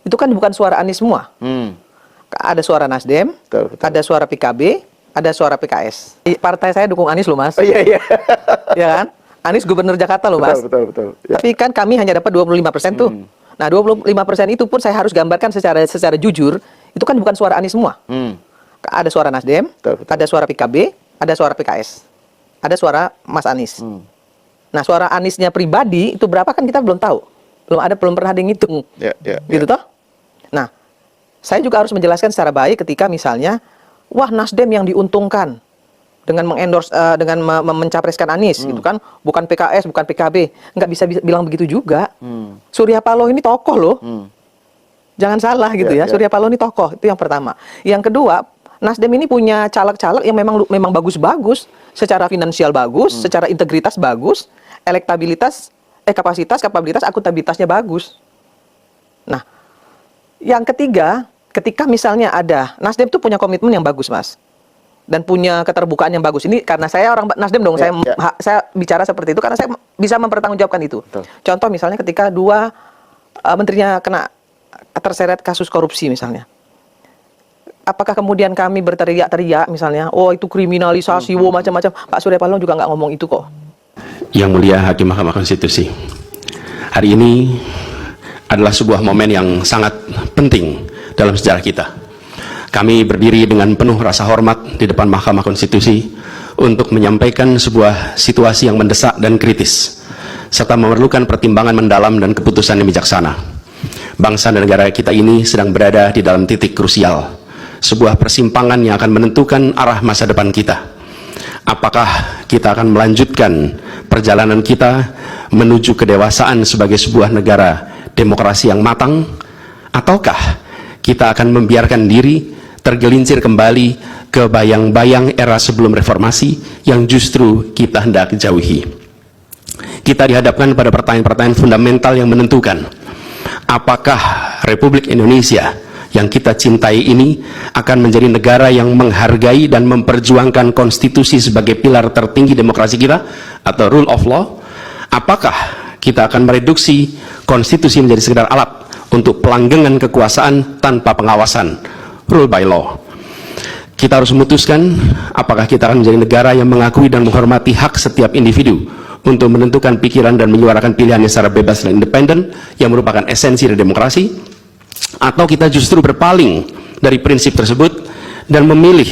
itu kan bukan suara Anies semua. Ada suara Nasdem, ada suara PKB, ada suara PKS. Partai saya dukung Anies loh, Mas. Oh iya, iya. Ya kan? Anies gubernur Jakarta loh, Mas. Betul. Ya. Tapi kan kami hanya dapat 25% tuh. Nah, 25% itu pun saya harus gambarkan secara jujur, itu kan bukan suara Anies semua. Ada suara Nasdem, ada suara PKB, ada suara PKS. Ada suara Mas Anies. Nah, suara Aniesnya pribadi itu berapa kan kita belum tahu. Belum pernah ada yang ngitung. Gitu toh? Nah, saya juga harus menjelaskan secara baik ketika misalnya, wah Nasdem yang diuntungkan dengan mengendorse, dengan mencapreskan Anies, gitu kan, bukan PKS, bukan PKB, nggak bisa bilang begitu juga. Surya Paloh ini tokoh loh, jangan salah gitu ya. Surya Paloh ini tokoh, itu yang pertama. Yang kedua, Nasdem ini punya caleg-caleg yang memang bagus-bagus, secara finansial bagus, secara integritas bagus, elektabilitas, kapabilitas, akuntabilitasnya bagus. Nah, yang ketiga, ketika misalnya ada, Nasdem tuh punya komitmen yang bagus, Mas. Dan punya keterbukaan yang bagus. Ini karena saya orang Nasdem dong, saya bicara seperti itu karena saya bisa mempertanggungjawabkan itu. Contoh misalnya ketika dua menterinya terseret kasus korupsi misalnya. Apakah kemudian kami berteriak-teriak misalnya, oh itu kriminalisasi, macam-macam. Pak Surya Paloh juga nggak ngomong itu kok. Yang mulia Hakim Mahkamah Konstitusi, hari ini adalah sebuah momen yang sangat penting dalam sejarah kita. Kami berdiri dengan penuh rasa hormat di depan Mahkamah Konstitusi untuk menyampaikan sebuah situasi yang mendesak dan kritis, serta memerlukan pertimbangan mendalam dan keputusan yang bijaksana. Bangsa dan negara kita ini sedang berada di dalam titik krusial, sebuah persimpangan yang akan menentukan arah masa depan kita. Apakah kita akan melanjutkan perjalanan kita menuju kedewasaan sebagai sebuah negara demokrasi yang matang, ataukah kita akan membiarkan diri tergelincir kembali ke bayang-bayang era sebelum reformasi yang justru kita hendak jauhi. Kita dihadapkan pada pertanyaan-pertanyaan fundamental yang menentukan, apakah Republik Indonesia yang kita cintai ini akan menjadi negara yang menghargai dan memperjuangkan konstitusi sebagai pilar tertinggi demokrasi kita atau rule of law? Apakah kita akan mereduksi konstitusi menjadi sekedar alat untuk pelanggengan kekuasaan tanpa pengawasan, rule by law? Kita harus memutuskan apakah kita akan menjadi negara yang mengakui dan menghormati hak setiap individu untuk menentukan pikiran dan menyuarakan pilihannya secara bebas dan independen yang merupakan esensi dari demokrasi, atau kita justru berpaling dari prinsip tersebut dan memilih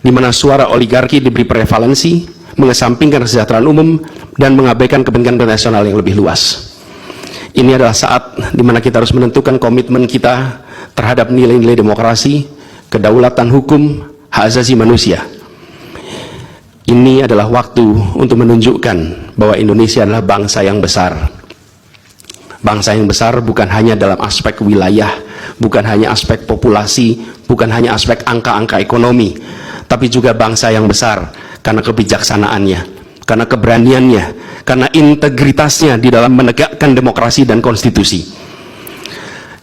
di mana suara oligarki diberi prevalensi, mengesampingkan kesejahteraan umum dan mengabaikan kepentingan nasional yang lebih luas. Ini adalah saat di mana kita harus menentukan komitmen kita terhadap nilai-nilai demokrasi, kedaulatan hukum, hak asasi manusia. Ini adalah waktu untuk menunjukkan bahwa Indonesia adalah bangsa yang besar. Bangsa yang besar bukan hanya dalam aspek wilayah, bukan hanya aspek populasi, bukan hanya aspek angka-angka ekonomi, tapi juga bangsa yang besar karena kebijaksanaannya, karena keberaniannya, karena integritasnya di dalam menegakkan demokrasi dan konstitusi.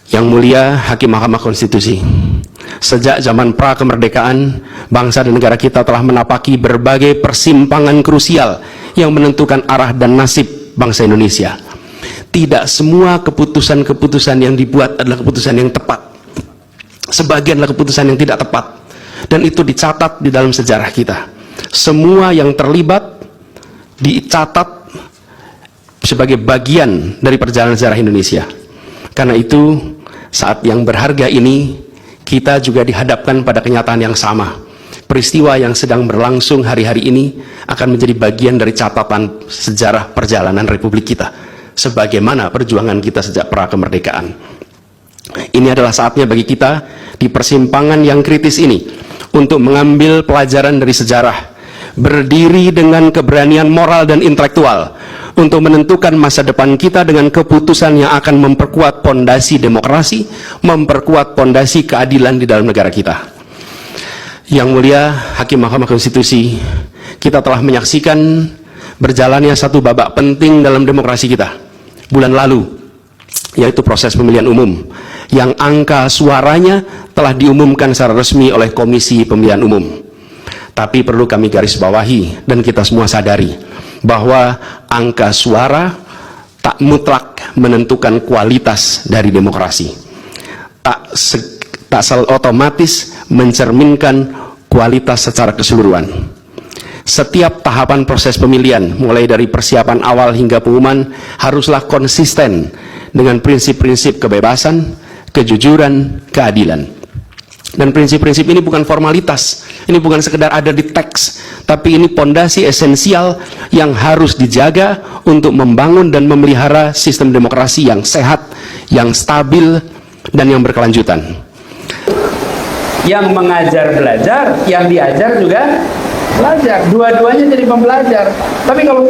Yang mulia Hakim Mahkamah Konstitusi, sejak zaman pra-kemerdekaan, bangsa dan negara kita telah menapaki berbagai persimpangan krusial yang menentukan arah dan nasib bangsa Indonesia. Tidak semua keputusan-keputusan yang dibuat adalah keputusan yang tepat. Sebagian adalah keputusan yang tidak tepat. Dan itu dicatat di dalam sejarah kita. Semua yang terlibat dicatat sebagai bagian dari perjalanan sejarah Indonesia. Karena itu, saat yang berharga ini, kita juga dihadapkan pada kenyataan yang sama. Peristiwa yang sedang berlangsung hari-hari ini akan menjadi bagian dari catatan sejarah perjalanan Republik kita, sebagaimana perjuangan kita sejak pra-kemerdekaan. Ini adalah saatnya bagi kita di persimpangan yang kritis ini untuk mengambil pelajaran dari sejarah, berdiri dengan keberanian moral dan intelektual untuk menentukan masa depan kita dengan keputusan yang akan memperkuat pondasi demokrasi, memperkuat pondasi keadilan di dalam negara kita. Yang mulia Hakim Mahkamah Konstitusi, kita telah menyaksikan berjalannya satu babak penting dalam demokrasi kita bulan lalu, yaitu proses pemilihan umum yang angka suaranya telah diumumkan secara resmi oleh Komisi Pemilihan Umum. Tapi perlu kami garis bawahi dan kita semua sadari bahwa angka suara tak mutlak menentukan kualitas dari demokrasi. Tak otomatis mencerminkan kualitas secara keseluruhan. Setiap tahapan proses pemilihan, mulai dari persiapan awal hingga pengumuman, haruslah konsisten dengan prinsip-prinsip kebebasan, kejujuran, keadilan. Dan prinsip-prinsip ini bukan formalitas, ini bukan sekedar ada di teks, tapi ini pondasi esensial yang harus dijaga untuk membangun dan memelihara sistem demokrasi yang sehat, yang stabil, dan yang berkelanjutan. Yang mengajar belajar, yang diajar juga belajar. Dua-duanya jadi pembelajar. Tapi kalau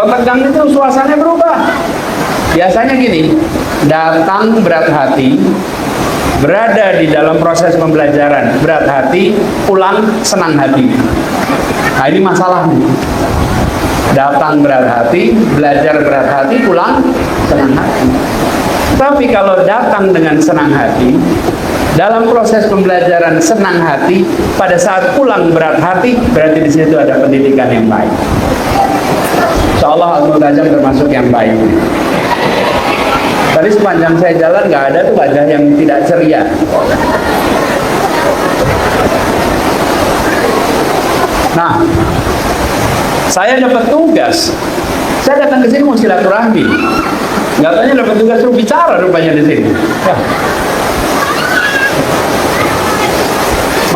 tegang itu suasananya berubah. Biasanya gini, datang berat hati, berada di dalam proses pembelajaran berat hati, pulang senang hati. Nah ini masalahnya. Datang berat hati, belajar berat hati, pulang senang hati. Tapi kalau datang dengan senang hati, dalam proses pembelajaran senang hati, pada saat pulang berat hati, berarti di situ ada pendidikan yang baik. Insyaallah Al-Multazam termasuk yang baik. Tadi sepanjang saya jalan nggak ada tuh wajah yang tidak ceria. Nah, saya dapat tugas. Saya datang ke sini mau silaturahmi. Nggak tanya dapat tugas suruh bicara rupanya di sini. Ya.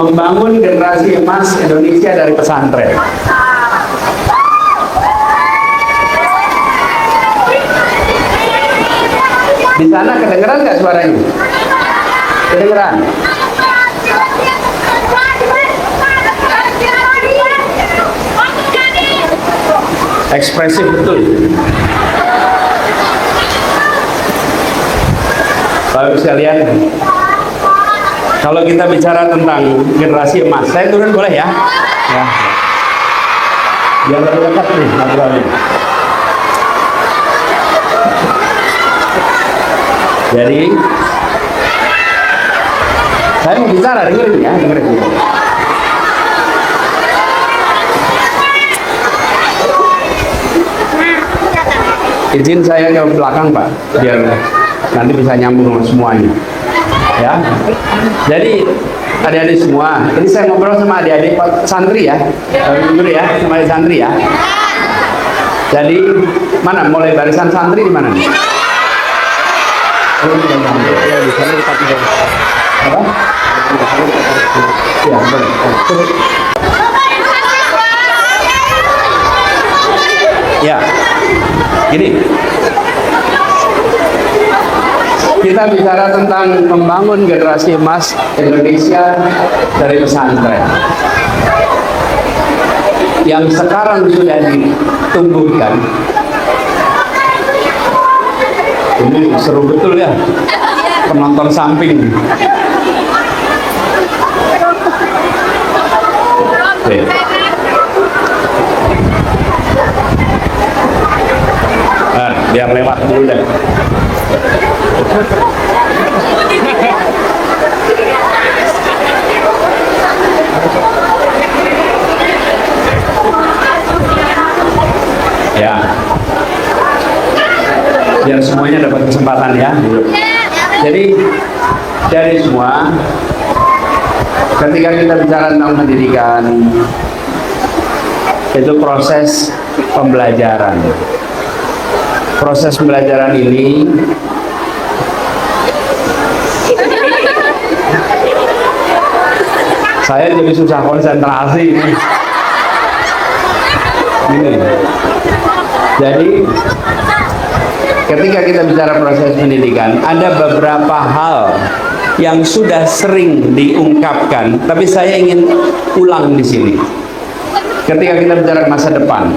Membangun generasi emas Indonesia dari pesantren. Di sana kedengeran nggak suaranya? Kedengeran? Ekspresif betul. Bapak sekalian, kalau kita bicara tentang generasi emas, saya turun boleh ya? Ya. Biar lebih dekat nih ngobrolnya. Jadi, saya mau bicara, dengerin ya, dengerin. Izin saya ke belakang Pak, biar nanti bisa nyambung sama semuanya. Ya, jadi adik-adik semua, ini saya ngobrol sama adik-adik santri ya, dulu ya, sama adik santri ya. Jadi mana mulai barisan santri di mana nih? Apa? Ya, boleh. Ya, gini. Kita bicara tentang membangun generasi emas Indonesia dari pesantren yang sekarang sudah ditumbuhkan. Ini seru betul ya, penonton samping. Oke. Nah, biar lewat dulu deh. Ya, biar semuanya dapat kesempatan ya. Jadi dari semua, ketika kita bicara tentang pendidikan, itu proses pembelajaran. Proses pembelajaran ini saya jadi susah konsentrasi ini. Jadi ketika kita bicara proses pendidikan, ada beberapa hal yang sudah sering diungkapkan, tapi saya ingin ulang di sini. Ketika kita bicara masa depan,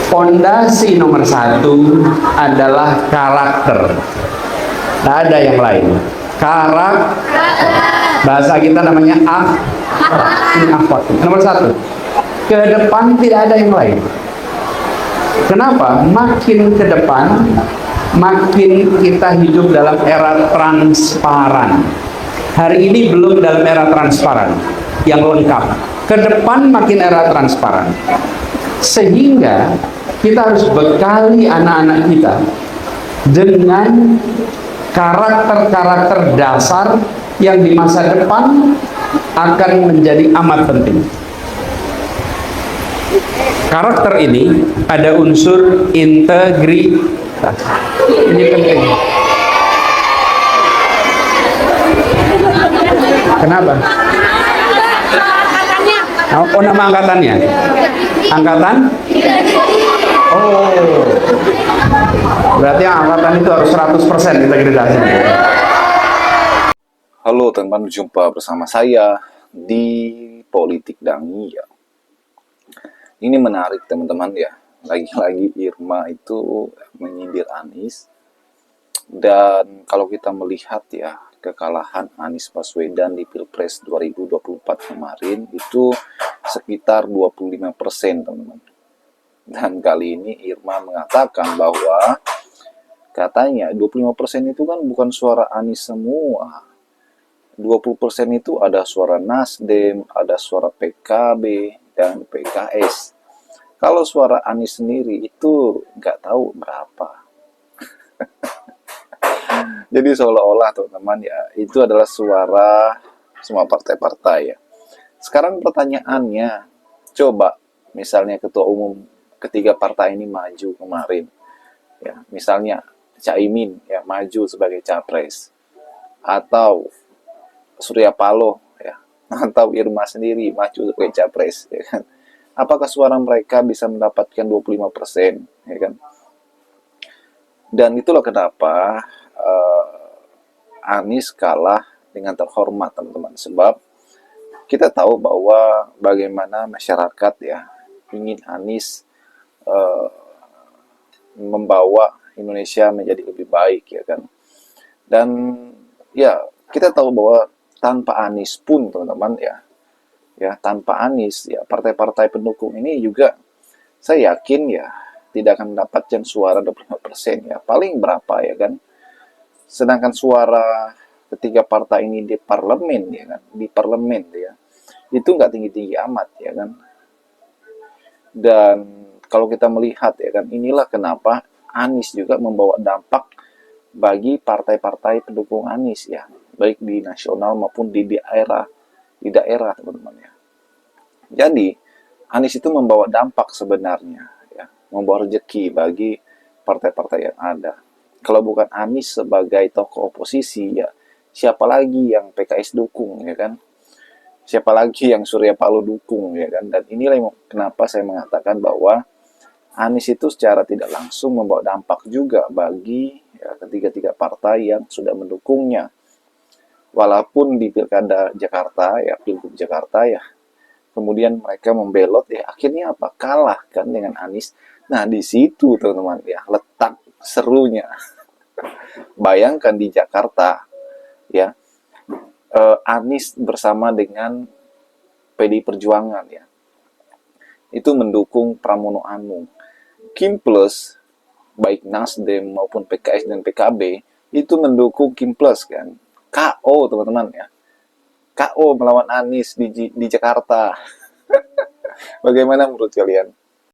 fondasi nomor satu adalah karakter. Tidak ada yang lain. Bahasa kita namanya akhlak. Nomor satu. Ke depan tidak ada yang lain. Kenapa? Makin ke depan, makin kita hidup dalam era transparan. Hari ini belum dalam era transparan yang lengkap. Ke depan makin era transparan. Sehingga kita harus bekali anak-anak kita dengan karakter-karakter dasar yang di masa depan akan menjadi amat penting. Karakter ini ada unsur integritas. Ini penting. Kenapa? Oh, nama angkatannya? Angkatan? Oh. Berarti angkatan itu harus 100% integritasnya. Halo teman-teman, berjumpa bersama saya di Politik Dangia. Ini menarik teman-teman ya. Lagi-lagi Irma itu menyindir Anies. Dan kalau kita melihat ya, kekalahan Anies Baswedan di Pilpres 2024 kemarin itu sekitar 25% teman-teman. Dan kali ini Irma mengatakan bahwa katanya 25% itu kan bukan suara Anies semua. 20% itu ada suara Nasdem, ada suara PKB, dan PKS. Kalau suara Anies sendiri itu nggak tahu berapa. Jadi seolah-olah teman-teman ya, itu adalah suara semua partai-partai ya. Sekarang pertanyaannya, coba misalnya ketua umum ketiga partai ini maju kemarin. Ya, misalnya Caimin ya maju sebagai capres. Atau Surya Paloh ya, atau Irma sendiri maju sebagai capres ya kan. Apakah suara mereka bisa mendapatkan 25% ya kan? Dan itulah kenapa Anies kalah dengan terhormat teman-teman, sebab kita tahu bahwa bagaimana masyarakat ya ingin Anies membawa Indonesia menjadi lebih baik ya kan. Dan ya kita tahu bahwa tanpa Anies pun teman-teman ya tanpa Anies ya partai-partai pendukung ini juga saya yakin ya tidak akan mendapatkan suara 25% ya, paling berapa ya kan. Sedangkan suara ketiga partai ini di parlemen ya kan, di parlemen ya itu nggak tinggi-tinggi amat ya kan. Dan kalau kita melihat ya kan, inilah kenapa Anies juga membawa dampak bagi partai-partai pendukung Anies ya, baik di nasional maupun di daerah teman-teman ya. Jadi Anies itu membawa dampak sebenarnya ya, membawa rezeki bagi partai-partai yang ada. Kalau bukan Anies sebagai tokoh oposisi ya, siapa lagi yang PKS dukung ya kan? Siapa lagi yang Surya Paloh dukung ya kan? Dan inilah kenapa saya mengatakan bahwa Anies itu secara tidak langsung membawa dampak juga bagi ya, ketiga-tiga partai yang sudah mendukungnya. Walaupun di Pilkada Jakarta ya, Pilgub Jakarta ya, kemudian mereka membelot ya, akhirnya apa? Kalah kan dengan Anies. Nah di situ teman-teman ya letak serunya. Bayangkan di Jakarta ya, Anies bersama dengan PDI Perjuangan ya, itu mendukung Pramono Anung. Kim Plus, baik Nasdem maupun PKS dan PKB, itu mendukung Kim Plus kan. KO teman-teman ya. KO melawan Anies di Jakarta. Bagaimana menurut kalian?